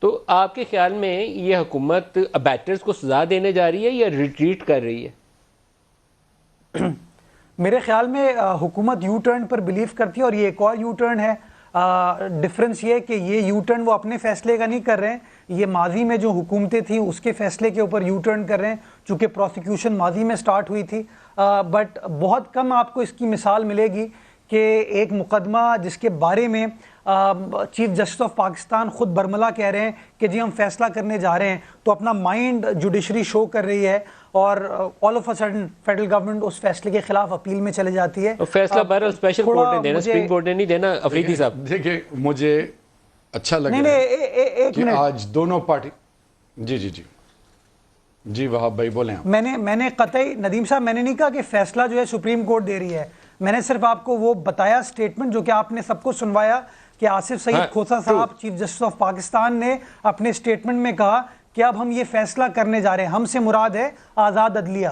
تو آپ کے خیال میں یہ حکومت ابیٹرز کو سزا دینے جا رہی ہے یا ریٹریٹ کر رہی ہے؟ میرے خیال میں حکومت یو ٹرن پر بلیو کرتی ہے، اور یہ ایک اور یو ٹرن ہے۔ ڈفرنس یہ ہے کہ یہ یو ٹرن وہ اپنے فیصلے کا نہیں کر رہے ہیں، یہ ماضی میں جو حکومتیں تھیں اس کے فیصلے کے اوپر یو ٹرن کر رہے ہیں، چونکہ پروسیکیوشن ماضی میں سٹارٹ ہوئی تھی۔ بٹ بہت کم آپ کو اس کی مثال ملے گی کہ ایک مقدمہ جس کے بارے میں چیف جسٹس آف پاکستان خود برملا کہہ رہے ہیں کہ جی ہم فیصلہ کرنے جا رہے ہیں، تو اپنا مائنڈ جوڈیشری شو کر رہی ہے، اور all of a sudden federal government اس فیصلے کے خلاف اپیل میں چلے جاتی ہے۔ فیصلہ بہرحال اسپیشل کورٹ نے دینا، سپریم کورٹ نے نہیں دینا۔ افریدی صاحب دیکھیں، مجھے اچھا لگ رہا ہے کہ آج دونوں پارٹی جی وہاں بھائی بولیں آپ۔ میں نے قطعی ندیم صاحب میں نے نہیں کہا کہ فیصلہ جو ہے سپریم کورٹ دے رہی ہے، میں نے صرف آپ کو وہ بتایا سٹیٹمنٹ جو کہ آپ نے سب کو سنوایا کہ آصف سعید کھوسہ صاحب چیف جسٹس آف پاکستان نے اپنے سٹیٹمنٹ میں کہا کہ اب ہم یہ فیصلہ کرنے جا رہے ہیں، ہم سے مراد ہے آزاد عدلیہ۔